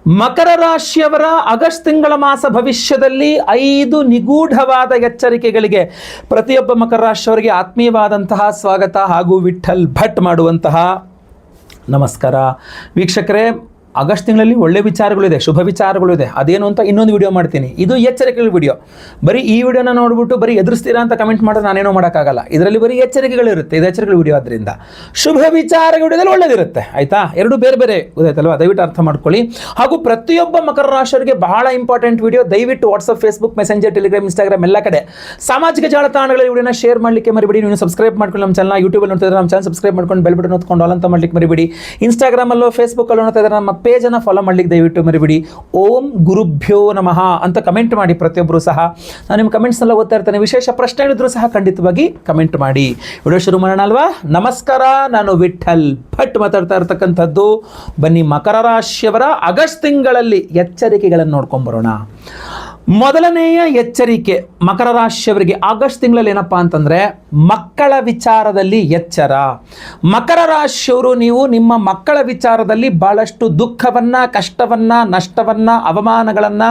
ಮಕರ ರಾಶಿಯವರ ಆಗಸ್ಟ್ ತಿಂಗಳ ಮಾಸ ಭವಿಷ್ಯದಲ್ಲಿ 5 ನಿಗೂಢವಾದ ಎಚ್ಚರಿಕೆಗಳಿಗೆ ಪ್ರತಿಯೊಬ್ಬ ಮಕರ ರಾಶಿಯವರಿಗೆ ಆತ್ಮೀಯವಾದಂತಹ ಸ್ವಾಗತ ಹಾಗೂ ವಿಠಲ್ ಭಟ್ ಮಾಡುವಂತಹ ನಮಸ್ಕಾರ. ವೀಕ್ಷಕರೇ, ಆಗಸ್ಟ್ ತಿಂಗಳಲ್ಲಿ ಒಳ್ಳೆ ವಿಚಾರಗಳಿದೆ, ಶುಭ ವಿಚಾರಗಳಿದೆ. ಅದೇನು ಅಂತ ಇನ್ನೊಂದು ವಿಡಿಯೋ ಮಾಡ್ತೀನಿ. ಇದು ಎಚ್ಚರಿಕೆಗಳ ವಿಡಿಯೋ. ಬರೀ ಈ ವಿಡಿಯೋನ ನೋಡ್ಬಿಟ್ಟು ಬರೀ ಎದುರಿಸ್ತೀರಾ ಅಂತ ಕಮೆಂಟ್ ಮಾಡೋದು ನಾನೇನೋ ಮಾಡೋಕ್ಕಾಗಲ್ಲ. ಇದರಲ್ಲಿ ಬರೀ ಎಚ್ಚರಿಕೆಗಳಿರುತ್ತೆ. ಇದು ಎಚ್ಚರಿಕೆಗಳ ವಿಡಿಯೋ ಆದ್ದರಿಂದ ಶುಭ ವಿಚಾರಗಳಿದೆ, ಒಳ್ಳೆದಿರುತ್ತೆ. ಆಯಿತಾ? ಎರಡು ಬೇರೆ ಬೇರೆ ಗೊತ್ತಾಯ್ತಲ್ವ? ದಯವಿಟ್ಟು ಅರ್ಥ ಮಾಡ್ಕೊಳ್ಳಿ. ಹಾಗೂ ಪ್ರತಿಯೊಬ್ಬ ಮಕರ ರಾಶಿಯವರಿಗೆ ಬಹಳ ಇಂಪಾರ್ಟೆಂಟ್ ವಿಡಿಯೋ. ದಯವಿಟ್ಟು WhatsApp, Facebook, messenger, Telegram, Instagram ಎಲ್ಲ ಕಡೆ ಸಾಮಾಜಿಕ ಜಾಲತಾಣಗಳಲ್ಲಿ ವಿಡಿಯೋನ ಶೇರ್ ಮಾಡಲಿಕ್ಕೆ ಮರಿಬೇಡಿ. ನೀವು ಸಬ್ಸ್ಕ್ರೈಬ್ ಮಾಡ್ಕೊಂಡು ನಮ್ಮ ಚಾನಲ್ ಯೂಟ್ಯೂಬಲ್ಲಿ ನೋಡ್ತಿದ್ರೆ ನಮ್ಮ ಚಾನಲ್ ಸಬ್ಸ್ಕ್ರೈಬ್ ಮಾಡ್ಕೊಂಡು ಬೆಲ್ ಬಟನ್ ಹೊತ್ಕೊಂಡು ಆಲ್ ಅಂತ ಮಾಡ್ಲಿಕ್ಕೆ ಮರಿಬೇಡಿ. ಇನ್ಸ್ಟಾಗ್ರಾಮಲ್ಲೋ ಫೇಸ್ಬುಕ್ಕಲ್ಲೋ ನೋಡ್ತಾ ಇದ್ದಾರೆ ನಮ್ಮ ಪೇಜನ್ನು ಫಾಲೋ ಮಾಡ್ಲಿಕ್ಕೆ ದಯವಿಟ್ಟು ಮರಿಬೇಡಿ. ಓಂ ಗುರುಭ್ಯೋ ನಮಃ ಅಂತ ಕಮೆಂಟ್ ಮಾಡಿ ಪ್ರತಿಯೊಬ್ಬರು ಸಹ. ನಾನು ನಿಮ್ಮ ಕಮೆಂಟ್ಸ್ನೆಲ್ಲ ಓದ್ತಾ ಇರ್ತೇನೆ. ವಿಶೇಷ ಪ್ರಶ್ನೆಗಳಿದ್ರೂ ಸಹ ಖಂಡಿತವಾಗಿ ಕಮೆಂಟ್ ಮಾಡಿ. ವಿಡಿಯೋ ಶುರು ಮಾಡೋಣ ಅಲ್ವಾ? ನಮಸ್ಕಾರ, ನಾನು ವಿಠಲ್ ಭಟ್ ಮಾತಾಡ್ತಾ ಇರ್ತಕ್ಕಂಥದ್ದು. ಬನ್ನಿ ಮಕರ ರಾಶಿಯವರ ಆಗಸ್ಟ್ ತಿಂಗಳಲ್ಲಿ ಎಚ್ಚರಿಕೆಗಳನ್ನು ನೋಡ್ಕೊಂಬರೋಣ. ಮೊದಲನೆಯ ಎಚ್ಚರಿಕೆ ಮಕರ ರಾಶಿಯವರಿಗೆ ಆಗಸ್ಟ್ ತಿಂಗಳಲ್ಲಿ ಏನಪ್ಪಾ ಅಂತಂದರೆ ಮಕ್ಕಳ ವಿಚಾರದಲ್ಲಿ ಎಚ್ಚರ. ಮಕರ ರಾಶಿಯವರು ನೀವು ನಿಮ್ಮ ಮಕ್ಕಳ ವಿಚಾರದಲ್ಲಿ ಬಹಳಷ್ಟು ದುಃಖವನ್ನು, ಕಷ್ಟವನ್ನು, ನಷ್ಟವನ್ನು, ಅವಮಾನಗಳನ್ನು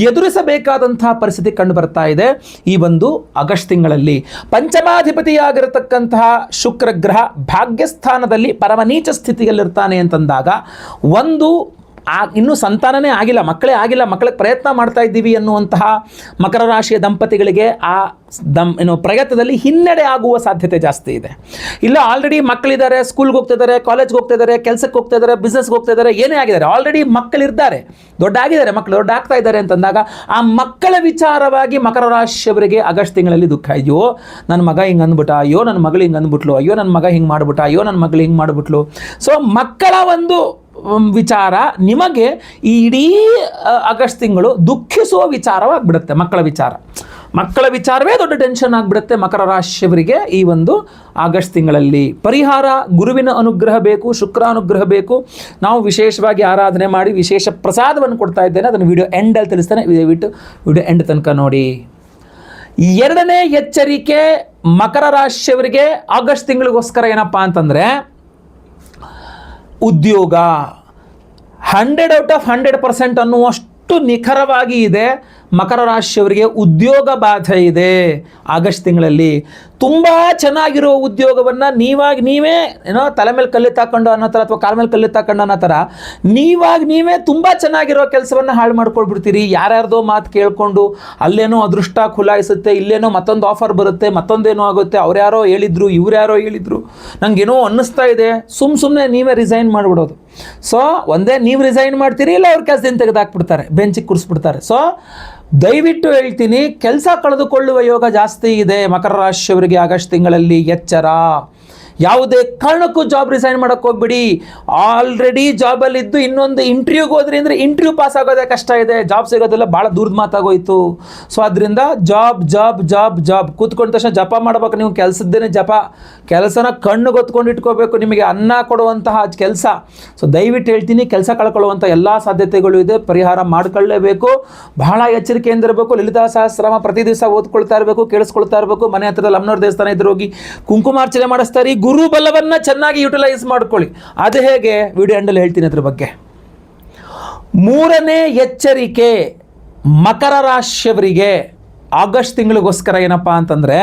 ಎದುರಿಸಬೇಕಾದಂತಹ ಪರಿಸ್ಥಿತಿ ಕಂಡು ಬರ್ತಾ ಇದೆ ಈ ಒಂದು ಆಗಸ್ಟ್ ತಿಂಗಳಲ್ಲಿ. ಪಂಚಮಾಧಿಪತಿಯಾಗಿರತಕ್ಕಂತಹ ಶುಕ್ರ ಗ್ರಹ ಭಾಗ್ಯಸ್ಥಾನದಲ್ಲಿ ಪರಮನೀಚ ಸ್ಥಿತಿಯಲ್ಲಿರ್ತಾನೆ ಅಂತಂದಾಗ ಒಂದು ಇನ್ನೂ ಸಂತಾನನೇ ಆಗಿಲ್ಲ, ಮಕ್ಕಳೇ ಆಗಿಲ್ಲ, ಮಕ್ಕಳಿಗೆ ಪ್ರಯತ್ನ ಮಾಡ್ತಾ ಇದ್ದೀವಿ ಅನ್ನುವಂತಹ ಮಕರ ರಾಶಿಯ ದಂಪತಿಗಳಿಗೆ ಆ ಪ್ರಯತ್ನದಲ್ಲಿ ಹಿನ್ನಡೆ ಆಗುವ ಸಾಧ್ಯತೆ ಜಾಸ್ತಿ ಇದೆ. ಇಲ್ಲ, ಆಲ್ರೆಡಿ ಮಕ್ಕಳಿದ್ದಾರೆ, ಸ್ಕೂಲ್ಗೆ ಹೋಗ್ತಿದ್ದಾರೆ, ಕಾಲೇಜ್ಗೆ ಹೋಗ್ತಿದ್ದಾರೆ, ಕೆಲಸಕ್ಕೆ ಹೋಗ್ತಾ ಇದ್ದಾರೆ, ಬಿಸ್ನೆಸ್ಗೆ ಹೋಗ್ತಾ ಇದ್ದಾರೆ, ಏನೇ ಆಗಿದ್ದಾರೆ, ಆಲ್ರೆಡಿ ಮಕ್ಕಳಿರ್ತಾರೆ, ದೊಡ್ಡ ಆಗಿದ್ದಾರೆ, ಮಕ್ಕಳು ದೊಡ್ಡ ಆಗ್ತಾ ಇದ್ದಾರೆ ಅಂತಂದಾಗ ಆ ಮಕ್ಕಳ ವಿಚಾರವಾಗಿ ಮಕರ ರಾಶಿಯವರಿಗೆ ಆಗಸ್ಟ್ ತಿಂಗಳಲ್ಲಿ ದುಃಖ. ಅಯ್ಯೋ ನನ್ನ ಮಗ ಹಿಂಗೆ ಅಂದ್ಬಿಟ್ಟ, ಅಯ್ಯೋ ನನ್ನ ಮಗಳು ಹಿಂಗೆ ಅಂದ್ಬಿಟ್ಲು, ಅಯ್ಯೋ ನನ್ನ ಮಗ ಹಿಂಗೆ ಮಾಡ್ಬಿಟ್ಟ, ಅಯ್ಯೋ ನನ್ನ ಮಗಳು ಹಿಂಗೆ ಮಾಡ್ಬಿಟ್ಲು. ಸೊ ಮಕ್ಕಳ ಒಂದು ವಿಚಾರ ನಿಮಗೆ ಈ ಇಡೀ ಆಗಸ್ಟ್ ತಿಂಗಳು ದುಃಖಿಸುವ ವಿಚಾರವಾಗಿಬಿಡುತ್ತೆ. ಮಕ್ಕಳ ವಿಚಾರವೇ ದೊಡ್ಡ ಟೆನ್ಷನ್ ಆಗಿಬಿಡುತ್ತೆ ಮಕರ ರಾಶಿಯವರಿಗೆ ಈ ಒಂದು ಆಗಸ್ಟ್ ತಿಂಗಳಲ್ಲಿ. ಪರಿಹಾರ, ಗುರುವಿನ ಅನುಗ್ರಹ ಬೇಕು, ಶುಕ್ರ ಅನುಗ್ರಹ ಬೇಕು. ನಾವು ವಿಶೇಷವಾಗಿ ಆರಾಧನೆ ಮಾಡಿ ವಿಶೇಷ ಪ್ರಸಾದವನ್ನು ಕೊಡ್ತಾ ಇದ್ದೇನೆ. ಅದನ್ನು ವಿಡಿಯೋ ಎಂಡಲ್ಲಿ ತಿಳಿಸ್ತೇನೆ, ದಯವಿಟ್ಟು ವಿಡಿಯೋ ಎಂಡ್ ತನಕ ನೋಡಿ. ಎರಡನೇ ಎಚ್ಚರಿಕೆ ಮಕರ ರಾಶಿಯವರಿಗೆ ಆಗಸ್ಟ್ ತಿಂಗಳಿಗೋಸ್ಕರ ಏನಪ್ಪ ಅಂತಂದರೆ ಉದ್ಯೋಗ 100/100% ಅನ್ನುವಷ್ಟು ನಿಖರವಾಗಿ ಇದೆ. ಮಕರ ರಾಶಿಯವರಿಗೆ ಉದ್ಯೋಗ ಬಾಧೆ ಇದೆ ಆಗಸ್ಟ್ ತಿಂಗಳಲ್ಲಿ. ತುಂಬ ಚೆನ್ನಾಗಿರೋ ಉದ್ಯೋಗವನ್ನು ನೀವೇ ಏನೋ ತಲೆ ಮೇಲೆ ಕಲ್ಲಿತ್ತಾಕೊಂಡು ಅನ್ನೋ ಥರ ಅಥವಾ ಕಾಲ ಮೇಲೆ ಕಲ್ಲಿತ್ತಾಕೊಂಡು ಅನ್ನೋ ಥರ ನೀವೇ ತುಂಬ ಚೆನ್ನಾಗಿರೋ ಕೆಲಸವನ್ನು ಹಾಳು ಮಾಡ್ಕೊಳ್ಬಿಡ್ತೀರಿ. ಯಾರ್ಯಾರ್ದೋ ಮಾತು ಕೇಳಿಕೊಂಡು ಅಲ್ಲೇನೋ ಅದೃಷ್ಟ ಖುಲಾಯಿಸುತ್ತೆ, ಇಲ್ಲೇನೋ ಮತ್ತೊಂದು ಆಫರ್ ಬರುತ್ತೆ, ಮತ್ತೊಂದೇನೋ ಆಗುತ್ತೆ, ಅವ್ರ್ಯಾರೋ ಹೇಳಿದ್ರು, ಇವ್ರ್ಯಾರೋ ಹೇಳಿದ್ರು, ನನಗೇನೋ ಅನ್ನಿಸ್ತಾ ಇದೆ, ಸುಮ್ಮನೆ ನೀವೇ ರಿಸೈನ್ ಮಾಡಿಬಿಡೋದು. ಸೊ ಒಂದೇ ನೀವು ರಿಸೈನ್ ಮಾಡ್ತೀರಿ, ಇಲ್ಲ ಅವ್ರ ಕೆಲಸದಿಂದ ತೆಗೆದಾಕ್ಬಿಡ್ತಾರೆ, ಬೆಂಚಿಗೆ ಕೂರಿಸ್ಬಿಡ್ತಾರೆ. ಸೊ ದಯವಿಟ್ಟು ಹೇಳ್ತೀನಿ, ಕೆಲಸ ಕಳೆದುಕೊಳ್ಳುವ ಯೋಗ ಜಾಸ್ತಿ ಇದೆ ಮಕರ ರಾಶಿಯವರಿಗೆ ಆಗಸ್ಟ್ ತಿಂಗಳಲ್ಲಿ. ಎಚ್ಚರ. ಯಾವುದೇ ಕಾರಣಕ್ಕೂ ಜಾಬ್ ರಿಸೈನ್ ಮಾಡೋಕ್ಕೆ ಹೋಗ್ಬಿಡಿ. ಆಲ್ರೆಡಿ ಜಾಬಲ್ಲಿದ್ದು ಇನ್ನೊಂದು ಇಂಟರ್ವ್ಯೂಗೆ ಹೋದ್ರಿ ಅಂದರೆ ಇಂಟರ್ವ್ಯೂ ಪಾಸ್ ಆಗೋದೇ ಕಷ್ಟ ಇದೆ, ಜಾಬ್ ಸಿಗೋದೆಲ್ಲ ಭಾಳ ದೂರದ ಮಾತಾಗೋಯ್ತು. ಸೊ ಅದರಿಂದ ಜಾಬ್ ಕೂತ್ಕೊಂಡ ತಕ್ಷಣ ಜಪ ಮಾಡ್ಬೇಕು. ನೀವು ಕೆಲಸದ್ದೇನೆ ಜಪ, ಕೆಲಸನ ಕಣ್ಣು ಗೊತ್ಕೊಂಡು ಇಟ್ಕೋಬೇಕು, ನಿಮಗೆ ಅನ್ನ ಕೊಡುವಂತಹ ಕೆಲಸ. ಸೊ ದಯವಿಟ್ಟು ಹೇಳ್ತೀನಿ, ಕೆಲಸ ಕಳ್ಕೊಳ್ಳುವಂಥ ಎಲ್ಲ ಸಾಧ್ಯತೆಗಳು ಇದೆ. ಪರಿಹಾರ ಮಾಡ್ಕೊಳ್ಳೇಬೇಕು, ಬಹಳ ಎಚ್ಚರಿಕೆಯಿಂದ ಇರಬೇಕು. ಲಲಿತಾ ಸಹಸ್ರನಾಮ ಪ್ರತಿ ದಿವಸ ಓದ್ಕೊಳ್ತಾ ಇರಬೇಕು, ಕೇಳಿಸ್ಕೊಳ್ತಾ ಇರಬೇಕು. ಮನೆ ಹತ್ತಿರದ ಅಮ್ಮನವ್ರ ದೇವಸ್ಥಾನ ಇದ್ರೆ ಹೋಗಿ ಕುಂಕುಮಾರ್ಚನೆ ಮಾಡಿಸ್ತಾರೆ. ಗುರು ಬಲವನ್ನು ಚೆನ್ನಾಗಿ ಯುಟಿಲೈಸ್ ಮಾಡ್ಕೊಳ್ಳಿ. ಅದು ಹೇಗೆ ವಿಡಿಯೋ ಎಂಡಲ್ಲಿ ಹೇಳ್ತೀನಿ ಅದ್ರ ಬಗ್ಗೆ. ಮೂರನೇ ಎಚ್ಚರಿಕೆ ಮಕರ ರಾಶಿಯವರಿಗೆ ಆಗಸ್ಟ್ ತಿಂಗಳಿಗೋಸ್ಕರ ಏನಪ್ಪ ಅಂತಂದರೆ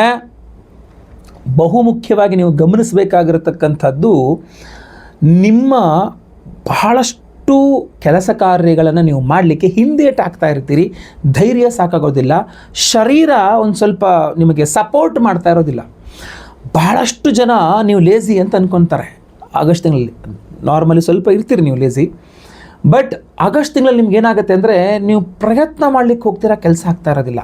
ಬಹುಮುಖ್ಯವಾಗಿ ನೀವು ಗಮನಿಸಬೇಕಾಗಿರತಕ್ಕಂಥದ್ದು, ನಿಮ್ಮ ಬಹಳಷ್ಟು ಕೆಲಸ ಕಾರ್ಯಗಳನ್ನು ನೀವು ಮಾಡಲಿಕ್ಕೆ ಹಿಂದೇಟಾಗ್ತಾ ಇರ್ತೀರಿ. ಧೈರ್ಯ ಸಾಕಾಗೋದಿಲ್ಲ, ಶರೀರ ಒಂದು ಸ್ವಲ್ಪ ನಿಮಗೆ ಸಪೋರ್ಟ್ ಮಾಡ್ತಾ ಇರೋದಿಲ್ಲ. ಬಹಳಷ್ಟು ಜನ ನೀವು ಲೇಝಿ ಅಂತ ಅಂದ್ಕೊತಾರೆ ಆಗಸ್ಟ್ ತಿಂಗಳಲ್ಲಿ. ನಾರ್ಮಲಿ ಸ್ವಲ್ಪ ಇರ್ತೀರಿ ನೀವು ಲೇಝಿ, ಬಟ್ ಆಗಸ್ಟ್ ತಿಂಗಳಲ್ಲಿ ನಿಮ್ಗೆ ಏನಾಗುತ್ತೆ ಅಂದರೆ ನೀವು ಪ್ರಯತ್ನ ಮಾಡಲಿಕ್ಕೆ ಹೋಗ್ತೀರಾ, ಕೆಲಸ ಆಗ್ತಾ ಇರೋದಿಲ್ಲ.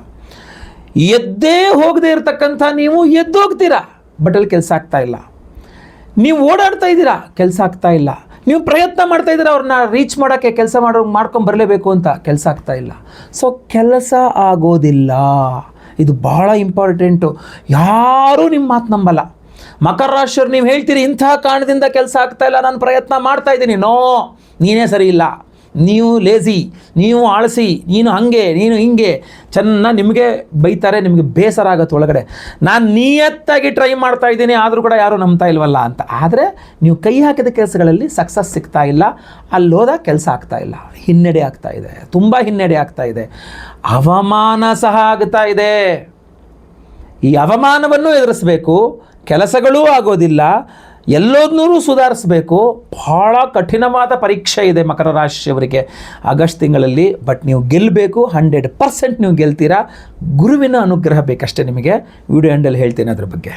ಎದ್ದೇ ಹೋಗದೆ ಇರತಕ್ಕಂಥ ನೀವು ಎದ್ದೋಗ್ತೀರಾ, ಬಟ್ ಅಲ್ಲಿ ಕೆಲಸ ಆಗ್ತಾ ಇಲ್ಲ. ನೀವು ಓಡಾಡ್ತಾ ಇದ್ದೀರಾ, ಕೆಲಸ ಆಗ್ತಾ ಇಲ್ಲ. ನೀವು ಪ್ರಯತ್ನ ಮಾಡ್ತಾ ಇದ್ದೀರಾ ಅವ್ರನ್ನ ರೀಚ್ ಮಾಡೋಕ್ಕೆ, ಕೆಲಸ ಮಾಡ್ಕೊಂಡು ಬರಲೇಬೇಕು ಅಂತ, ಕೆಲಸ ಆಗ್ತಾ ಇಲ್ಲ. ಸೊ ಕೆಲಸ ಆಗೋದಿಲ್ಲ. ಇದು ಭಾಳ ಇಂಪಾರ್ಟೆಂಟು. ಯಾರೂ ನಿಮ್ಮ ಮಾತು ನಂಬಲ್ಲ. ಮಕರ ರಾಶಿಯವ್ರು ನೀವು ಹೇಳ್ತೀರಿ ಇಂತಹ ಕಾರಣದಿಂದ ಕೆಲಸ ಆಗ್ತಾ ಇಲ್ಲ, ನಾನು ಪ್ರಯತ್ನ ಮಾಡ್ತಾ ಇದ್ದೀನಿ. ನೋ, ನೀನೇ ಸರಿ ಇಲ್ಲ, ನೀವು ಲೇಜಿ, ನೀವು ಆಳಸಿ, ನೀನು ಹಾಗೆ, ನೀನು ಹಿಂಗೆ ಚೆನ್ನಾಗಿ ನಿಮಗೆ ಬೈತಾರೆ, ನಿಮಗೆ ಬೇಸರ ಆಗುತ್ತೆ ಒಳಗಡೆ. ನಾನು ನಿಯತ್ತಾಗಿ ಟ್ರೈ ಮಾಡ್ತಾ ಇದ್ದೀನಿ, ಆದರೂ ಕೂಡ ಯಾರೂ ನಂಬ್ತಾ ಇಲ್ವಲ್ಲ ಅಂತ. ಆದರೆ ನೀವು ಕೈ ಹಾಕಿದ ಕೆಲಸಗಳಲ್ಲಿ ಸಕ್ಸಸ್ ಸಿಗ್ತಾ ಇಲ್ಲ, ಅಲ್ಲೋದಾಗ ಕೆಲಸ ಆಗ್ತಾ ಇಲ್ಲ, ಹಿನ್ನಡೆ ಆಗ್ತಾ ಇದೆ, ತುಂಬ ಹಿನ್ನಡೆ ಆಗ್ತಾ ಇದೆ, ಅವಮಾನ ಸಹ ಆಗ್ತಾ ಇದೆ. ಈ ಅವಮಾನವನ್ನು ಎದುರಿಸಬೇಕು, ಕೆಲಸಗಳೂ ಆಗೋದಿಲ್ಲ, ಎಲ್ಲೋದ್ನೂ ಸುಧಾರಿಸಬೇಕು. ಬಹಳ ಕಠಿಣವಾದ ಪರೀಕ್ಷೆ ಇದೆ ಮಕರ ರಾಶಿಯವರಿಗೆ ಆಗಸ್ಟ್ ತಿಂಗಳಲ್ಲಿ. ಬಟ್ ನೀವು ಗೆಲ್ಲಬೇಕು, 100% ನೀವು ಗೆಲ್ತೀರಾ. ಗುರುವಿನ ಅನುಗ್ರಹ ಬೇಕಷ್ಟೇ ನಿಮಗೆ. ವಿಡಿಯೋ ಎಂಡಲ್ಲಿ ಹೇಳ್ತೀನಿ ಅದ್ರ ಬಗ್ಗೆ.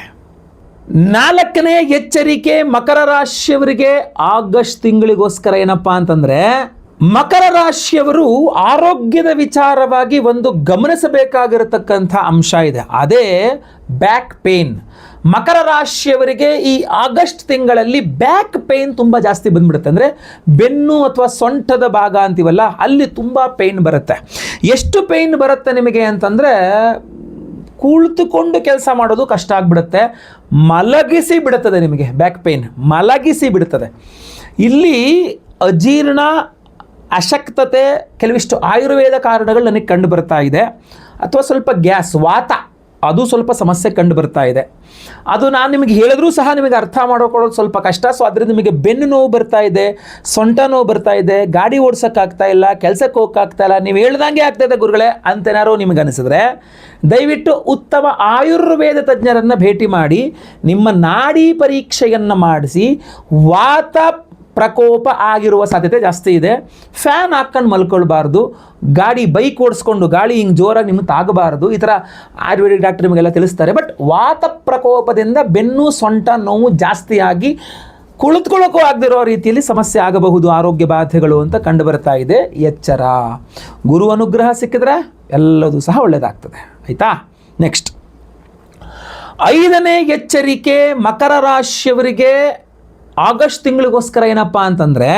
4ನೇ ಎಚ್ಚರಿಕೆ ಮಕರ ರಾಶಿಯವರಿಗೆ ಆಗಸ್ಟ್ ತಿಂಗಳಿಗೋಸ್ಕರ ಏನಪ್ಪ ಅಂತಂದರೆ, ಮಕರ ರಾಶಿಯವರು ಆರೋಗ್ಯದ ವಿಚಾರವಾಗಿ ಒಂದು ಗಮನಿಸಬೇಕಾಗಿರತಕ್ಕಂಥ ಅಂಶ ಇದೆ, ಅದೇ ಬ್ಯಾಕ್ ಪೇನ್. ಮಕರ ರಾಶಿಯವರಿಗೆ ಈ ಆಗಸ್ಟ್ ತಿಂಗಳಲ್ಲಿ ಬ್ಯಾಕ್ ಪೇನ್ ತುಂಬ ಜಾಸ್ತಿ ಬಂದ್ಬಿಡುತ್ತೆ. ಅಂದರೆ ಬೆನ್ನು ಅಥವಾ ಸೊಂಟದ ಭಾಗ ಅಂತೀವಲ್ಲ, ಅಲ್ಲಿ ತುಂಬ ಪೇಯ್ನ್ ಬರುತ್ತೆ. ಎಷ್ಟು ಪೇಯ್ನ್ ಬರುತ್ತೆ ನಿಮಗೆ ಅಂತಂದರೆ, ಕುಳಿತುಕೊಂಡು ಕೆಲಸ ಮಾಡೋದು ಕಷ್ಟ ಆಗಿಬಿಡುತ್ತೆ, ಮಲಗಿಸಿ ಬಿಡುತ್ತದೆ ನಿಮಗೆ ಬ್ಯಾಕ್ ಪೇಯ್ನ್, ಮಲಗಿಸಿ ಬಿಡುತ್ತದೆ. ಇಲ್ಲಿ ಅಜೀರ್ಣ, ಅಶಕ್ತತೆ, ಕೆಲವಿಷ್ಟು ಆಯುರ್ವೇದ ಕಾರಣಗಳು ನನಗೆ ಕಂಡು ಬರ್ತಾ ಇದೆ. ಅಥವಾ ಸ್ವಲ್ಪ ಗ್ಯಾಸ್, ವಾತ, ಅದು ಸ್ವಲ್ಪ ಸಮಸ್ಯೆ ಕಂಡು ಬರ್ತಾ ಇದೆ. ಅದು ನಾನು ನಿಮಗೆ ಹೇಳಿದ್ರೂ ಸಹ ನಿಮಗೆ ಅರ್ಥ ಮಾಡೋಕೊಳ್ಳೋದು ಸ್ವಲ್ಪ ಕಷ್ಟ. ಸೊ ಅದರಿಂದ ನಿಮಗೆ ಬೆನ್ನು ನೋವು ಬರ್ತಾ ಇದೆ, ಸೊಂಟ ನೋವು ಬರ್ತಾ ಇದೆ, ಗಾಡಿ ಓಡ್ಸೋಕ್ಕಾಗ್ತಾ ಇಲ್ಲ, ಕೆಲಸಕ್ಕೆ ಹೋಗೋಕ್ಕಾಗ್ತಾ ಇಲ್ಲ, ನೀವು ಹೇಳ್ದಂಗೆ ಆಗ್ತಾ ಇದೆ ಗುರುಗಳೇ ಅಂತೇನಾರು ನಿಮಗೆ ಅನಿಸಿದ್ರೆ, ದಯವಿಟ್ಟು ಉತ್ತಮ ಆಯುರ್ವೇದ ತಜ್ಞರನ್ನು ಭೇಟಿ ಮಾಡಿ ನಿಮ್ಮ ನಾಡಿ ಪರೀಕ್ಷೆಯನ್ನು ಮಾಡಿಸಿ. ವಾತ ಪ್ರಕೋಪ ಆಗಿರುವ ಸಾಧ್ಯತೆ ಜಾಸ್ತಿ ಇದೆ. ಫ್ಯಾನ್ ಹಾಕ್ಕೊಂಡು ಮಲ್ಕೊಳ್ಬಾರ್ದು, ಬೈಕ್ ಓಡಿಸ್ಕೊಂಡು ಗಾಳಿ ಹಿಂಗೆ ಜೋರಾಗಿ ನಿಮ್ಗೆ ತಾಗಬಾರ್ದು. ಈ ಥರ ಆಯುರ್ವೇದಿಕ್ ಡಾಕ್ಟರ್ ನಿಮಗೆಲ್ಲ ತಿಳಿಸ್ತಾರೆ. ಬಟ್ ವಾತ ಪ್ರಕೋಪದಿಂದ ಬೆನ್ನು ಸೊಂಟ ನೋವು ಜಾಸ್ತಿಯಾಗಿ ಕುಳಿತುಕೊಳ್ಳೋಕ್ಕೂ ಆಗದಿರೋ ರೀತಿಯಲ್ಲಿ ಸಮಸ್ಯೆ ಆಗಬಹುದು, ಆರೋಗ್ಯ ಬಾಧೆಗಳು ಅಂತ ಕಂಡು ಬರ್ತಾ ಇದೆ. ಎಚ್ಚರ. ಗುರು ಅನುಗ್ರಹ ಸಿಕ್ಕಿದ್ರೆ ಎಲ್ಲದೂ ಸಹ ಒಳ್ಳೆಯದಾಗ್ತದೆ. ಆಯಿತಾ? ನೆಕ್ಸ್ಟ್ 5ನೇ ಎಚ್ಚರಿಕೆ ಮಕರ ರಾಶಿಯವರಿಗೆ ಆಗಸ್ಟ್ ತಿಂಗಳಿಗೋಸ್ಕರ ಏನಪ್ಪ ಅಂತಂದರೆ,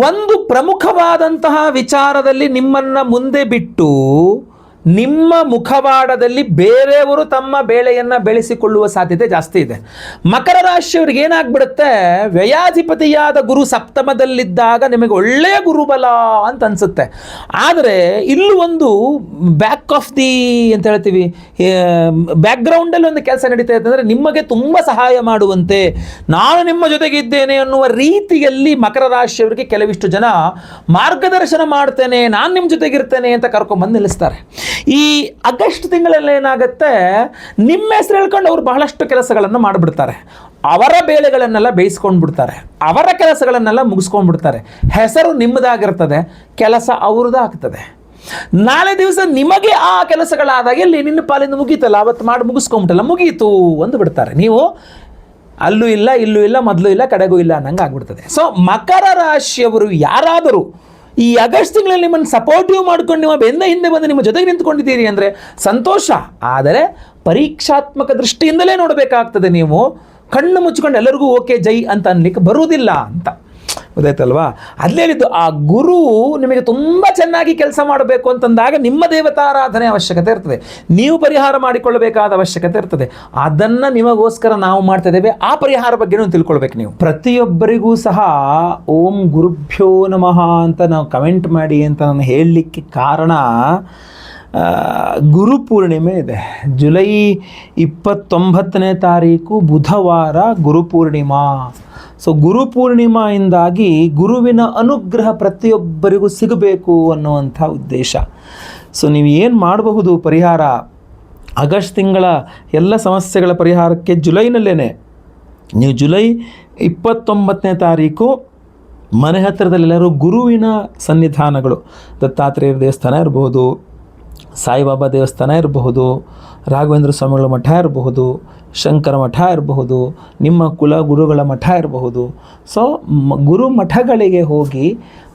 ಒಂದು ಪ್ರಮುಖವಾದಂತಹ ವಿಚಾರದಲ್ಲಿ ನಿಮ್ಮನ್ನು ಮುಂದೆ ಬಿಟ್ಟು ನಿಮ್ಮ ಮುಖವಾಡದಲ್ಲಿ ಬೇರೆಯವರು ತಮ್ಮ ಬೇಳೆಯನ್ನು ಬೆಳೆಸಿಕೊಳ್ಳುವ ಸಾಧ್ಯತೆ ಜಾಸ್ತಿ ಇದೆ. ಮಕರ ರಾಶಿಯವರಿಗೆ ಏನಾಗ್ಬಿಡುತ್ತೆ, ವ್ಯಯಾಧಿಪತಿಯಾದ ಗುರು ಸಪ್ತಮದಲ್ಲಿದ್ದಾಗ ನಿಮಗೆ ಒಳ್ಳೆಯ ಗುರುಬಲ ಅಂತ ಅನಿಸುತ್ತೆ. ಆದರೆ ಇಲ್ಲೂ ಒಂದು ಬ್ಯಾಕ್ ಆಫ್ ದಿ ಅಂತ ಹೇಳ್ತೀವಿ, ಬ್ಯಾಕ್ಗ್ರೌಂಡಲ್ಲಿ ಒಂದು ಕೆಲಸ ನಡೀತಾ ಇದೆ. ಅಂದರೆ ನಿಮಗೆ ತುಂಬ ಸಹಾಯ ಮಾಡುವಂತೆ, ನಾನು ನಿಮ್ಮ ಜೊತೆಗೆ ಇದ್ದೇನೆ ಅನ್ನುವ ರೀತಿಯಲ್ಲಿ ಮಕರ ರಾಶಿಯವರಿಗೆ ಕೆಲವಿಷ್ಟು ಜನ ಮಾರ್ಗದರ್ಶನ ಮಾಡ್ತೇನೆ, ನಾನು ನಿಮ್ಮ ಜೊತೆಗಿರ್ತೇನೆ ಅಂತ ಕರ್ಕೊಂಡ್ಬಂದು ನಿಲ್ಲಿಸ್ತಾರೆ. ಈ ಆಗಸ್ಟ್ ತಿಂಗಳಲ್ಲಿ ಏನಾಗುತ್ತೆ, ನಿಮ್ಮ ಹೆಸರು ಹೇಳ್ಕೊಂಡು ಅವರು ಬಹಳಷ್ಟು ಕೆಲಸಗಳನ್ನು ಮಾಡಿಬಿಡ್ತಾರೆ. ಅವರ ಬೇಳೆಗಳನ್ನೆಲ್ಲ ಬೇಯಿಸ್ಕೊಂಡು ಬಿಡ್ತಾರೆ, ಅವರ ಕೆಲಸಗಳನ್ನೆಲ್ಲ ಮುಗಿಸ್ಕೊಂಡ್ಬಿಡ್ತಾರೆ. ಹೆಸರು ನಿಮ್ಮದಾಗಿರ್ತದೆ, ಕೆಲಸ ಅವ್ರದ್ದಾಗ್ತದೆ. ನಾಳೆ ದಿವಸ ನಿಮಗೆ ಆ ಕೆಲಸಗಳಾದಾಗ ಎಲ್ಲಿ ನಿನ್ನ ಪಾಲಿಂದ ಮುಗೀತಲ್ಲ, ಅವತ್ತು ಮಾಡಿ ಮುಗಿಸ್ಕೊಂಬಿಟ್ಟಲ್ಲ, ಮುಗೀತು ಒಂದು ಬಿಡ್ತಾರೆ. ನೀವು ಅಲ್ಲೂ ಇಲ್ಲ, ಇಲ್ಲೂ ಇಲ್ಲ, ಮೊದಲು ಇಲ್ಲ, ಕಡೆಗೂ ಇಲ್ಲ ಅನ್ನಂಗೆ ಆಗ್ಬಿಡ್ತದೆ. ಸೊ ಮಕರ ರಾಶಿಯವರು ಯಾರಾದರೂ ಈ ಆಗಸ್ಟ್ ತಿಂಗಳಲ್ಲಿ ನಿಮ್ಮನ್ನು ಸಪೋರ್ಟಿವ್ ಮಾಡ್ಕೊಂಡು ನಿಮ್ಮ ಬೆನ್ನ ಹಿಂದೆ ಬಂದು ನಿಮ್ಮ ಜೊತೆಗೆ ನಿಂತ್ಕೊಂಡಿದ್ದೀರಿ ಅಂದರೆ ಸಂತೋಷ. ಆದರೆ ಪರೀಕ್ಷಾತ್ಮಕ ದೃಷ್ಟಿಯಿಂದಲೇ ನೋಡಬೇಕಾಗ್ತದೆ. ನೀವು ಕಣ್ಣು ಮುಚ್ಕೊಂಡು ಎಲ್ಲರಿಗೂ ಓಕೆ ಜೈ ಅಂತ ಅನ್ಲಿಕ್ಕೆ ಬರುವುದಿಲ್ಲ ಅಂತ. ಗೊತ್ತಾಯ್ತಲ್ವಾ? ಅಲ್ಲೇ ಹೇಳಿದ್ದು, ಆ ಗುರು ನಿಮಗೆ ತುಂಬ ಚೆನ್ನಾಗಿ ಕೆಲಸ ಮಾಡಬೇಕು ಅಂತಂದಾಗ ನಿಮ್ಮ ದೇವತಾರಾಧನೆ ಅವಶ್ಯಕತೆ ಇರ್ತದೆ, ನೀವು ಪರಿಹಾರ ಮಾಡಿಕೊಳ್ಳಬೇಕಾದ ಅವಶ್ಯಕತೆ ಇರ್ತದೆ. ಅದನ್ನು ನಿಮಗೋಸ್ಕರ ನಾವು ಮಾಡ್ತಾ ಇದ್ದೇವೆ. ಆ ಪರಿಹಾರ ಬಗ್ಗೆನೂ ತಿಳ್ಕೊಳ್ಬೇಕು ನೀವು. ಪ್ರತಿಯೊಬ್ಬರಿಗೂ ಸಹ ಓಂ ಗುರುಭ್ಯೋ ನಮಃ ಅಂತ ನಾವು ಕಮೆಂಟ್ ಮಾಡಿ ಅಂತ ನಾನು ಹೇಳಲಿಕ್ಕೆ ಕಾರಣ, ಗುರುಪೂರ್ಣಿಮೆ ಇದೆ. ಜುಲೈ 29ನೇ ತಾರೀಕು ಬುಧವಾರ ಗುರುಪೂರ್ಣಿಮಾ. ಸೊ ಗುರುಪೂರ್ಣಿಮೆಯಿಂದಾಗಿ ಗುರುವಿನ ಅನುಗ್ರಹ ಪ್ರತಿಯೊಬ್ಬರಿಗೂ ಸಿಗಬೇಕು ಅನ್ನುವಂಥ ಉದ್ದೇಶ. ಸೊ ನೀವು ಏನು ಮಾಡಬಹುದು ಪರಿಹಾರ, ಆಗಸ್ಟ್ ತಿಂಗಳ ಎಲ್ಲ ಸಮಸ್ಯೆಗಳ ಪರಿಹಾರಕ್ಕೆ ಜುಲೈನಲ್ಲೇ ನೀವು ಜುಲೈ 29ನೇ ತಾರೀಕು ಮನೆ ಹತ್ತಿರದಲ್ಲೆಲ್ಲರೂ ಗುರುವಿನ ಸನ್ನಿಧಾನಗಳು, ದತ್ತಾತ್ರೇಯ ದೇವಸ್ಥಾನ ಇರಬಹುದು, ಸಾಯಿಬಾಬಾ ದೇವಸ್ಥಾನ ಇರಬಹುದು, ರಾಘವೇಂದ್ರ ಸ್ವಾಮಿಗಳ ಮಠ ಇರಬಹುದು, ಶಂಕರ ಮಠ ಇರಬಹುದು, ನಿಮ್ಮ ಕುಲ ಗುರುಗಳ ಮಠ ಇರಬಹುದು. ಸೊ ಗುರು ಮಠಗಳಿಗೆ ಹೋಗಿ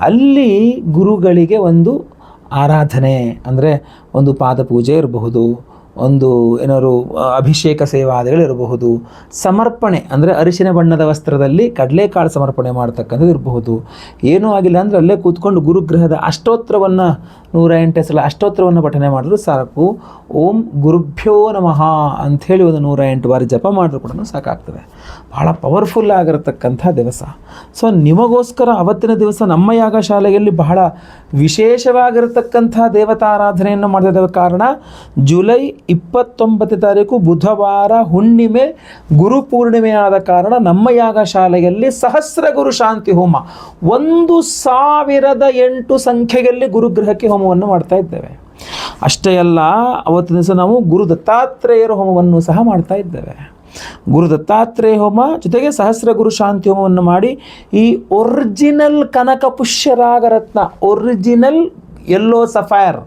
ಅಲ್ಲಿ ಗುರುಗಳಿಗೆ ಒಂದು ಆರಾಧನೆ, ಅಂದರೆ ಒಂದು ಪಾದಪೂಜೆ ಇರಬಹುದು, ಒಂದು ಏನಾದ್ರು ಅಭಿಷೇಕ ಸೇವಾದಿಗಳಿರಬಹುದು, ಸಮರ್ಪಣೆ ಅಂದರೆ ಅರಿಶಿನ ಬಣ್ಣದ ವಸ್ತ್ರದಲ್ಲಿ ಕಡಲೆಕಾಳು ಸಮರ್ಪಣೆ ಮಾಡ್ತಕ್ಕಂಥದ್ದು ಇರಬಹುದು. ಏನೂ ಆಗಿಲ್ಲ ಅಂದರೆ ಅಲ್ಲೇ ಕೂತ್ಕೊಂಡು ಗುರುಗ್ರಹದ ಅಷ್ಟೋತ್ತರವನ್ನು 108 ಸಲ ಅಷ್ಟೋತ್ತರವನ್ನು ಪಠನೆ ಮಾಡಿದ್ರು ಸಾಕು. ಓಂ ಗುರುಭ್ಯೋ ನಮಃ ಅಂಥೇಳಿ ಒಂದು 108 ಬಾರಿ ಜಪ ಮಾಡಿದ್ರು ಕೂಡ ಸಾಕಾಗ್ತದೆ. ಭಾಳ ಪವರ್ಫುಲ್ ಆಗಿರತಕ್ಕಂಥ ದಿವಸ. ಸೊ ನಿಮಗೋಸ್ಕರ ಅವತ್ತಿನ ದಿವಸ ನಮ್ಮ ಯಾಗಶಾಲೆಯಲ್ಲಿ ಬಹಳ ವಿಶೇಷವಾಗಿರತಕ್ಕಂಥ ದೇವತಾರಾಧನೆಯನ್ನು ಮಾಡ್ತಿದ್ದೇವೆ. ಕಾರಣ ಜುಲೈ 29 ತಾರೀಕು ಬುಧವಾರ ಹುಣ್ಣಿಮೆ ಗುರುಪೂರ್ಣಿಮೆ ಆದ ಕಾರಣ ನಮ್ಮ ಯಾಗಶಾಲೆಯಲ್ಲಿ ಸಹಸ್ರ ಗುರು ಶಾಂತಿ ಹೋಮ 1008 ಸಂಖ್ಯೆಯಲ್ಲಿ ಗುರುಗ್ರಹಕ್ಕೆ ಹೋಮವನ್ನು ಮಾಡ್ತಾ ಇದ್ದೇವೆ. ಅಷ್ಟೇ ಅಲ್ಲ, ಅವತ್ತಿನ ದಿವಸ ನಾವು ಗುರು ದತ್ತಾತ್ರೇಯರ ಹೋಮವನ್ನು ಸಹ ಮಾಡ್ತಾ ಇದ್ದೇವೆ. ಗುರು ದತ್ತಾತ್ರೇಯ ಹೋಮ ಜೊತೆಗೆ ಸಹಸ್ರ ಗುರು ಶಾಂತಿ ಹೋಮವನ್ನು ಮಾಡಿ ಈ ಒರಿಜಿನಲ್ ಕನಕ ಪುಷ್ಯರಾಗ ರತ್ನ, ಒರಿಜಿನಲ್ ಯೆಲ್ಲೋ ಸಫೈರ್,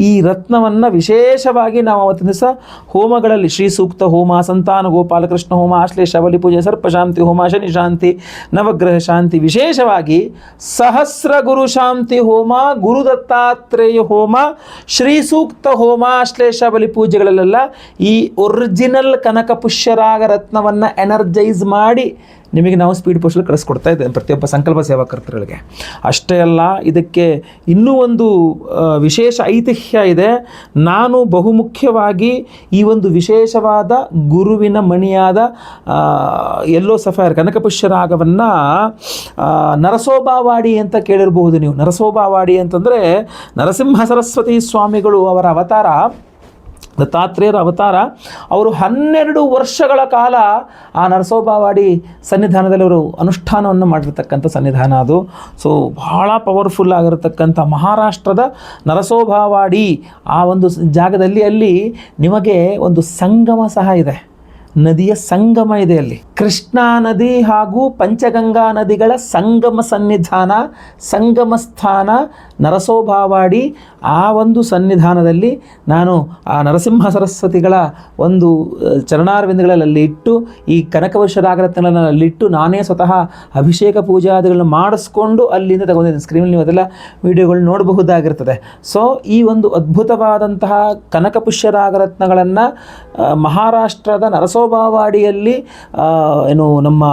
ಈ ರತ್ನವನ್ನು ವಿಶೇಷವಾಗಿ ನಾವು ಅವತ್ತಿನ ದಿವಸ ಹೋಮಗಳಲ್ಲಿ ಶ್ರೀ ಸೂಕ್ತ ಹೋಮ, ಸಂತಾನ ಗೋಪಾಲಕೃಷ್ಣ ಹೋಮ, ಆಶ್ಲೇಷ ಬಲಿ ಪೂಜೆ, ಸರ್ಪಶಾಂತಿ ಹೋಮ, ಶನಿ ಶಾಂತಿ, ನವಗ್ರಹ ಶಾಂತಿ, ವಿಶೇಷವಾಗಿ ಸಹಸ್ರ ಗುರು ಶಾಂತಿ ಹೋಮ, ಗುರು ದತ್ತಾತ್ರೇಯ ಹೋಮ, ಶ್ರೀ ಸೂಕ್ತ ಹೋಮ, ಆಶ್ಲೇಷ ಬಲಿ ಪೂಜೆಗಳಲ್ಲೆಲ್ಲ ಈ ಒರಿಜಿನಲ್ ಕನಕ ಪುಷ್ಯರಾಗ ರತ್ನವನ್ನು ಎನರ್ಜೈಸ್ ಮಾಡಿ ನಿಮಗೆ ನಾವು ಸ್ಪೀಡ್ ಪೋಸ್ಟಲ್ಲಿ ಕಳಿಸ್ಕೊಡ್ತಾ ಇದ್ದೇವೆ ಪ್ರತಿಯೊಬ್ಬ ಸಂಕಲ್ಪ ಸೇವಾಕರ್ತರುಗಳಿಗೆ. ಅಷ್ಟೇ ಅಲ್ಲ, ಇದಕ್ಕೆ ಇನ್ನೂ ಒಂದು ವಿಶೇಷ ಐತಿಹ್ಯ ಇದೆ. ನಾನು ಬಹುಮುಖ್ಯವಾಗಿ ಈ ಒಂದು ವಿಶೇಷವಾದ ಗುರುವಿನ ಮಣಿಯಾದ ಯೆಲ್ಲೋ ಸಫೈರ್ ಕನಕಪುಷ್ಯರಾಗವನ್ನು ನರಸೋಬಾವಾಡಿ ಅಂತ ಕೇಳಿರಬಹುದು ನೀವು. ನರಸೋಬಾವಾಡಿ ಅಂತಂದರೆ ನರಸಿಂಹ ಸರಸ್ವತಿ ಸ್ವಾಮಿಗಳು ಅವರ ಅವತಾರ, ದತ್ತಾತ್ರೇಯರ ಅವತಾರ. ಅವರು 12 ವರ್ಷಗಳ ಕಾಲ ಆ ನರಸೋಬಾವಾಡಿ ಸನ್ನಿಧಾನದಲ್ಲಿ ಅವರು ಅನುಷ್ಠಾನವನ್ನು ಮಾಡಿರ್ತಕ್ಕಂಥ ಸನ್ನಿಧಾನ ಅದು. ಸೊ ಭಾಳ ಪವರ್ಫುಲ್ ಆಗಿರತಕ್ಕಂಥ ಮಹಾರಾಷ್ಟ್ರದ ನರಸೋಬಾವಾಡಿ ಆ ಒಂದು ಜಾಗದಲ್ಲಿ ಅಲ್ಲಿ ನಿಮಗೆ ಒಂದು ಸಂಗಮ ಸಹ ಇದೆ, ನದಿಯ ಸಂಗಮ ಇದೆ. ಅಲ್ಲಿ ಕೃಷ್ಣಾ ನದಿ ಹಾಗೂ ಪಂಚಗಂಗಾ ನದಿಗಳ ಸಂಗಮ ಸನ್ನಿಧಾನ, ಸಂಗಮ ಸ್ಥಾನ ನರಸೋಬಾವಾಡಿ. ಆ ಒಂದು ಸನ್ನಿಧಾನದಲ್ಲಿ ನಾನು ಆ ನರಸಿಂಹ ಸರಸ್ವತಿಗಳ ಒಂದು ಚರಣಾರವಿಂದಗಳಲ್ಲಿ ಇಟ್ಟು ಈ ಕನಕವರ್ಷರಾಗರತ್ನಗಳಲ್ಲಿ ಇಟ್ಟು ನಾನೇ ಸ್ವತಃ ಅಭಿಷೇಕ ಪೂಜಾದಿಗಳನ್ನ ಮಾಡಿಸ್ಕೊಂಡು ಅಲ್ಲಿಂದ ತಗೊಂಡಿದ್ದೀನಿ. ಸ್ಕ್ರೀನಲ್ಲಿ ನೀವು ಅದೆಲ್ಲ ವಿಡಿಯೋಗಳು ನೋಡಬಹುದಾಗಿರ್ತದೆ. ಸೊ ಈ ಒಂದು ಅದ್ಭುತವಾದಂತಹ ಕನಕಪುಷ್ಯರಾಗರತ್ನಗಳನ್ನು ಮಹಾರಾಷ್ಟ್ರದ ನರಸೋಬಾವಾಡಿಯಲ್ಲಿ ಏನು ನಮ್ಮ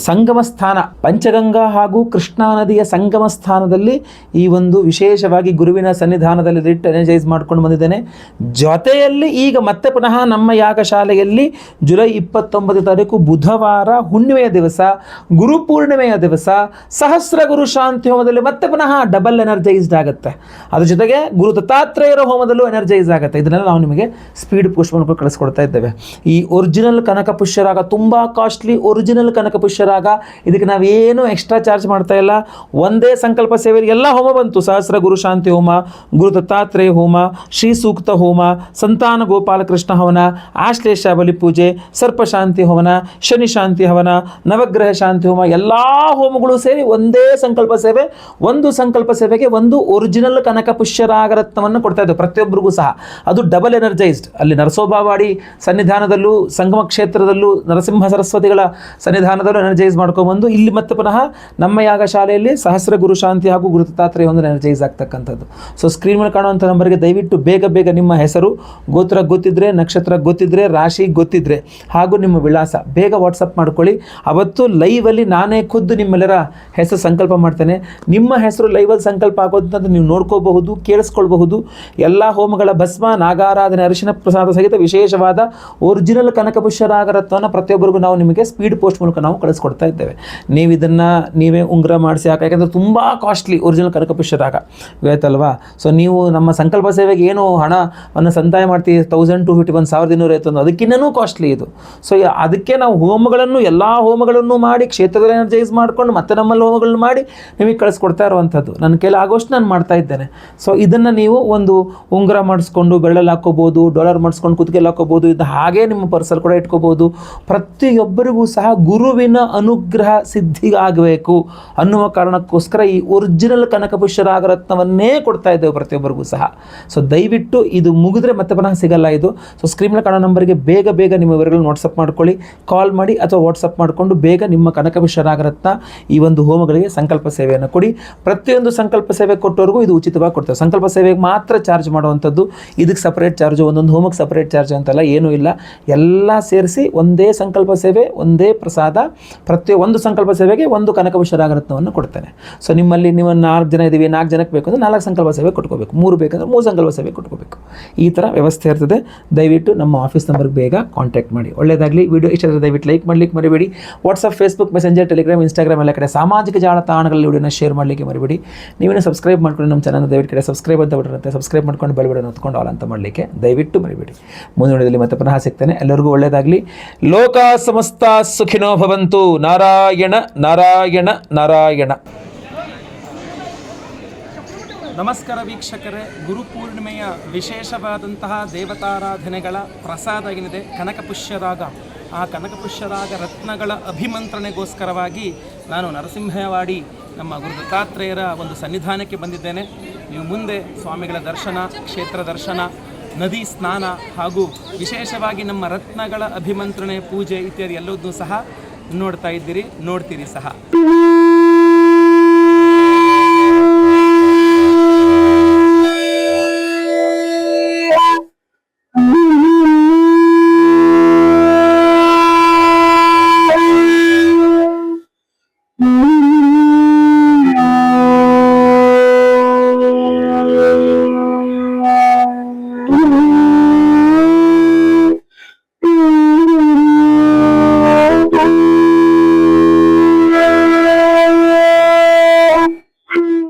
ಸಂಗಮ ಸ್ಥಾನ ಪಂಚಗಂಗಾ ಹಾಗೂ ಕೃಷ್ಣಾ ನದಿಯ ಸಂಗಮ ಸ್ಥಾನದಲ್ಲಿ ಈ ಒಂದು ವಿಶೇಷವಾಗಿ ಗುರುವಿನ ಸನ್ನಿಧಾನದಲ್ಲಿ ಇಟ್ಟು ಎನರ್ಜೈಸ್ ಮಾಡ್ಕೊಂಡು ಬಂದಿದ್ದೇನೆ. ಜೊತೆಯಲ್ಲಿ ಈಗ ಮತ್ತೆ ಪುನಃ ನಮ್ಮ ಯಾಗಶಾಲೆಯಲ್ಲಿ ಜುಲೈ 29 ತಾರೀಕು ಬುಧವಾರ ಹುಣ್ಣಿಮೆಯ ದಿವಸ, ಗುರುಪೂರ್ಣಿಮೆಯ ದಿವಸ ಸಹಸ್ರ ಗುರು ಶಾಂತಿ ಹೋಮದಲ್ಲಿ ಮತ್ತೆ ಪುನಃ ಡಬಲ್ ಎನರ್ಜೈಸ್ಡ್ ಆಗುತ್ತೆ. ಅದ್ರ ಜೊತೆಗೆ ಗುರು ದತ್ತಾತ್ರೇಯರ ಹೋಮದಲ್ಲೂ ಎನರ್ಜೈಸ್ ಆಗುತ್ತೆ. ಇದನ್ನೆಲ್ಲ ನಾವು ನಿಮಗೆ ಸ್ಪೀಡ್ ಪೋಸ್ಟ್ ಮೂಲಕ ಕಳಿಸ್ಕೊಡ್ತಾ ಇದ್ದೇವೆ. ಈ ಒರಿಜಿನಲ್ ಕನಕ ಪುಷ್ಯರಾಗ ತುಂಬ ಕಾಸ್ಟ್ಲಿ, ಒರಿಜಿನಲ್ ಕನಕ ಪುಷ್ಯರಾಗ. ಇದಕ್ಕೆ ನಾವೇನು ಎಕ್ಸ್ಟ್ರಾ ಚಾರ್ಜ್ ಮಾಡ್ತಾ ಇಲ್ಲ. ಒಂದೇ ಸಂಕಲ್ಪ ಸೇವೆಯಲ್ಲಿ ಎಲ್ಲ ಹೋಮ ಬಂತು. ಸಹಸ್ರ ಗುರು ಶಾಂತಿ ಹೋಮ, ಗುರು ದತ್ತಾತ್ರೇಯ ಹೋಮ, ಶ್ರೀ ಸೂಕ್ತ ಹೋಮ, ಸಂತಾನ ಗೋಪಾಲಕೃಷ್ಣ ಹವನ, ಆಶ್ಲೇಷ ಬಲಿ ಪೂಜೆ, ಸರ್ಪಶಾಂತಿ ಹವನ, ಶನಿ ಶಾಂತಿ ಹವನ, ನವಗ್ರಹ ಶಾಂತಿ ಹೋಮ, ಎಲ್ಲ ಹೋಮಗಳು ಸೇರಿ ಒಂದೇ ಸಂಕಲ್ಪ ಸೇವೆ. ಒಂದು ಸಂಕಲ್ಪ ಸೇವೆಗೆ ಒಂದು ಒರಿಜಿನಲ್ ಕನಕ ಪುಷ್ಯರಾಗರತ್ನವನ್ನು ಕೊಡ್ತಾ ಇದ್ದೇವೆ ಪ್ರತಿಯೊಬ್ಬರಿಗೂ ಸಹ. ಅದು ಡಬಲ್ ಎನರ್ಜೈಸ್ಡ್. ಅಲ್ಲಿ ನರಸೋಬಾವಾಡಿ ಸನ್ನಿಧಾನದಲ್ಲೂ ಸಂಗಮ ಕ್ಷೇತ್ರದಲ್ಲೂ ನರಸಿಂಹ ಸರಸ್ವತಿಗಳ ಸನ್ನಿಧಾನದಲ್ಲೂ ಎನರ್ಜೈಸ್ ಮಾಡ್ಕೊಂಡ್ಬಂದು ಇಲ್ಲಿ ಮತ್ತೆ ಪುನಃ ನಮ್ಮ ಯಾಗಶಾಲೆಯಲ್ಲಿ ಸಹಸ್ರ ಗುರು ಶಾಂತಿ ಹಾಗೂ ಗುರು ದತ್ತಾತ್ರೇಯ ಒಂದು ಎನರ್ಜೈಸ್ ಆಗ್ತಕ್ಕಂಥದ್ದು. ಸೊ ಸ್ಕ್ರೀನ್ ಮೇಲೆ ಕಾಣುವಂಥ ನಂಬರ್ಗೆ ದಯವಿಟ್ಟು ಬೇಗ ಬೇಗ ನಿಮ್ಮ ಹೆಸರು, ಗೋತ್ರ ಗೊತ್ತಿದ್ರೆ, ನಕ್ಷತ್ರ ಗೊತ್ತಿದ್ರೆ, ರಾಶಿ ಗೊತ್ತಿದ್ರೆ ಹಾಗೂ ನಿಮ್ಮ ವಿಳಾಸ ಬೇಗ ವಾಟ್ಸಪ್ ಮಾಡ್ಕೊಳ್ಳಿ. ಅವತ್ತು ಲೈವಲ್ಲಿ ನಾನೇ ಖುದ್ದು ನಿಮ್ಮೆಲ್ಲರ ಹೆಸರು ಸಂಕಲ್ಪ ಮಾಡ್ತೇನೆ. ನಿಮ್ಮ ಹೆಸರು ಲೈವಲ್ಲಿ ಸಂಕಲ್ಪ ಆಗೋದಂತ ನೀವು ನೋಡ್ಕೋಬಹುದು, ಕೇಳಿಸ್ಕೊಳ್ಬಹುದು. ಎಲ್ಲ ಹೋಮಗಳ ಭಸ್ಮ, ನಾಗಾರಾಧನೆ, ಅರಿಶಿನ ಪ್ರಸಾದ ಸಹಿತ ವಿಶೇಷವಾದ ಒರಿಜಿನಲ್ ಕನಕಪುಷ್ಯರಾಗರತ್ವವನ್ನು ಪ್ರತಿಯೊಬ್ಬರಿಗೂ ನಾವು ನಿಮಗೆ ಸ್ಪೀಡ್ ಪೋಸ್ಟ್ ಮೂಲಕ ನಾವು ಕಳಿಸ್ಕೊಡ್ತಾ ಇದ್ದೇವೆ. ನೀವು ಇದನ್ನು ನೀವೇ ಉಂಗುರ ಮಾಡಿಸಿ ಯಾಕೆಂದರೆ ತುಂಬ ಕಾಸ್ಟ್ಲಿ ಒರಿಜಿನಲ್ ಕನಕಪುಷ್ಯರಾಗ ಗೊತ್ತಲ್ವಾ. ಸೊ ನೀವು ನಮ್ಮ ಸಂಕಲ್ಪ ಸೇವೆಗೆ ಏನು ಹಣವನ್ನು ಸಂದಾಯ ಮಾಡ್ತೀವಿ 1250 1250 ಅದಕ್ಕಿನ್ನೂ ಕಾಸ್ಟ್ಲಿ ಇದು. ಸೊ ಅದಕ್ಕೆ ನಾವು ಹೋಮಗಳನ್ನು ಎಲ್ಲ ಹೋಮಗಳನ್ನು ಮಾಡಿ ಕ್ಷೇತ್ರದಲ್ಲಿ ಎನರ್ಜೈಸ್ ಮಾಡಿಕೊಂಡು ಮತ್ತೆ ನಮ್ಮಲ್ಲಿ ಹೋಮಗಳನ್ನು ಮಾಡಿ ನಿಮಗೆ ಕಳಿಸ್ಕೊಡ್ತಾ ಇರುವಂಥದ್ದು. ನನ್ನ ಕೈಲಿ ಆಗೋಷ್ಟು ನಾನು ಮಾಡ್ತಾ ಇದ್ದೇನೆ. ಸೊ ಇದನ್ನು ನೀವು ಒಂದು ಉಂಗುರ ಮಾಡಿಸ್ಕೊಂಡು ಬೆರಳಲ್ಲಿ ಹಾಕೋಬೋದು, ಡಾಲರ್ ಮಾಡಿಸ್ಕೊಂಡು ಕುತ್ತಿಗೆಯಲ್ಲಿ ಹಾಕೋಬೋದು. ಇದು ಹಾಗೇ ನಿಮ್ಮ ಪರ್ಸಲ್ಲಿ ಕೂಡ ಇಟ್ಕೋಬೋದು. ಪ್ರತಿಯೊಬ್ಬರಿಗೂ ಸಹ ಗುರುವಿನ ಅನುಗ್ರಹ ಸಿದ್ಧಿಗಾಗಬೇಕು ಅನ್ನುವ ಕಾರಣಕ್ಕೋಸ್ಕರ ಈ ಒರಿಜಿನಲ್ ಕನಕಪುಷ್ಯ ರಾಗರತ್ನವನ್ನೇ ಕೊಡ್ತಾ ಇದ್ದೇವೆ ಪ್ರತಿಯೊಬ್ಬರಿಗೂ ಸಹ. ಸೊ ದಯವಿಟ್ಟು ಇದು ಮುಗಿದ್ರೆ ಮತ್ತೆ ಪುನಃ ಸಿಗಲ್ಲ ಇದು. ಸೊ ಸ್ಕ್ರೀನಲ್ಲಿ ಕಾಣೋ ನಂಬರ್ಗೆ ಬೇಗ ನಿಮ್ಮ ವಿವರಗಳನ್ನು ವಾಟ್ಸಪ್ ಮಾಡ್ಕೊಳ್ಳಿ, ಕಾಲ್ ಮಾಡಿ ಅಥವಾ ವಾಟ್ಸಪ್ ಮಾಡಿಕೊಂಡು ಬೇಗ ನಿಮ್ಮ ಕನಕಪುಷ್ಯ ರಾಗರತ್ನ ಈ ಒಂದು ಹೋಮಗಳಿಗೆ ಸಂಕಲ್ಪ ಸೇವೆಯನ್ನು ಕೊಡಿ. ಪ್ರತಿಯೊಂದು ಸಂಕಲ್ಪ ಸೇವೆ ಕೊಟ್ಟವ್ರಿಗೂ ಇದು ಉಚಿತವಾಗಿ ಕೊಡ್ತಾರೆ. ಸಂಕಲ್ಪ ಸೇವೆಗೆ ಮಾತ್ರ ಚಾರ್ಜ್ ಮಾಡುವಂಥದ್ದು, ಇದಕ್ಕೆ ಸಪರೇಟ್ ಚಾರ್ಜು, ಒಂದೊಂದು ಹೋಮಕ್ಕೆ ಸಪರೇಟ್ ಚಾರ್ಜ್ ಅಂತೆಲ್ಲ ಏನೂ ಇಲ್ಲ. ಎಲ್ಲ ಸೇರಿಸಿ ಒಂದೇ ಸಂಕಲ್ಪ ಸೇವೆ, ಒಂದೇ ಪ್ರಸಾದ. ಒಂದು ಸಂಕಲ್ಪ ಸೇವೆಗೆ ಒಂದು ಕನಕಪುಷ್ಯ ರಾಗರತ್ನವನ್ನು ಕೊಡ್ತೇನೆ. ಸೊ ನಿಮ್ಮಲ್ಲಿ ನೀವು 4 ಜನ ಇದ್ದೀವಿ, 4 ಜನಕ್ಕೆ ಬೇಕು ಅಂದರೆ 4 ಸಂಕಲ್ಪ ಸೇವೆ ಕೊಟ್ಕೋಬೇಕು, 3 ಬೇಕಂದ್ರೆ 3 ಸಂಕಲ್ಪ ಸೇವೆ ಕೊಟ್ಕೋಬೇಕು. ಈ ಥರ ವ್ಯವಸ್ಥೆ ಇರ್ತದೆ. ದಯವಿಟ್ಟು ನಮ್ಮ ಆಫೀಸ್ ನಂಬರ್ಗೆ ಬೇಗ ಕಾಂಟ್ಯಾಕ್ಟ್ ಮಾಡಿ. ಒಳ್ಳೆಯದಾಗಲಿ. ವಿಡಿಯೋ ಇಷ್ಟ ಆದರೆ ದಯವಿಟ್ಟು ಲೈಕ್ ಮಾಡಲಿಕ್ಕೆ ಮರಿಬೇಡಿ. WhatsApp, Facebook, messenger, Telegram, Instagram ಎಲ್ಲ ಕಡೆ ಸಾಮಾಜಿಕ ಜಾಲತಾಣಗಳಲ್ಲಿ ವಿಡಿಯೋನ ಶೇರ್ ಮಾಡಲಿಕ್ಕೆ ಮರಿಬೇಡಿ. ನೀವೇನು ಸಬ್ಸ್ಕ್ರೈಬ್ ಮಾಡ್ಕೊಂಡು ನಮ್ಮ ಚಾನಲ್ ದಯವಿಟ್ಟು ಕಡೆ ಸಬ್ಸ್ಕ್ರೈಬ್ ಅಂತ ಬಿಟ್ಟಿರುತ್ತೆ, ಸಬ್ಸ್ಕ್ರೈಬ್ ಮಾಡ್ಕೊಂಡು ಬೆಲ್ ಬಟನ್ ಹೊತ್ಕೊಂಡು ಆಲ್ ಅಂತ ಮಾಡಲಿಕ್ಕೆ ದಯವಿಟ್ಟು ಮರಿಬೇಡಿ. ಮುಂದಿನ ವಿಡಿಯೋದಲ್ಲಿ ಮತ್ತೆ ಪುನಃ ಸಿಗ್ತೇನೆ. ಎಲ್ಲರಿಗೂ ಒಳ್ಳೆಯದಾಗಲಿ. ಲೋಕ ಸಮಸ್ತ ಸುಖಿನೋ ಭವಂತು. ನಾರಾಯಣ ನಾರಾಯಣ ನಾರಾಯಣ. ನಮಸ್ಕಾರ ವೀಕ್ಷಕರೇ. ಗುರುಪೂರ್ಣಿಮೆಯ ವಿಶೇಷವಾದಂತಹ ದೇವತಾರಾಧನೆಗಳ ಪ್ರಸಾದ ಏನಿದೆ ಕನಕಪುಷ್ಯ ರಾಗ, ಆ ಕನಕಪುಷ್ಯ ರಾಗ ರತ್ನಗಳ ಅಭಿಮಂತ್ರಣೆಗೋಸ್ಕರವಾಗಿ ನಾನು ನರಸಿಂಹವಾಡಿ ನಮ್ಮ ಗುರು ದತ್ತಾತ್ರೇಯರ ಒಂದು ಸನ್ನಿಧಾನಕ್ಕೆ ಬಂದಿದ್ದೇನೆ. ನೀವು ಮುಂದೆ ಸ್ವಾಮಿಗಳ ದರ್ಶನ, ಕ್ಷೇತ್ರ ದರ್ಶನ, ನದಿ ಸ್ನಾನ ಹಾಗೂ ವಿಶೇಷವಾಗಿ ನಮ್ಮ ರತ್ನಗಳ ಅಭಿಮಂತ್ರಣೆ, ಪೂಜೆ ಇತ್ಯಾದಿ ಎಲ್ಲವನ್ನೂ ಸಹ ನೋಡ್ತಾ ಇದ್ದೀರಿ, ನೋಡ್ತೀರಿ ಸಹ.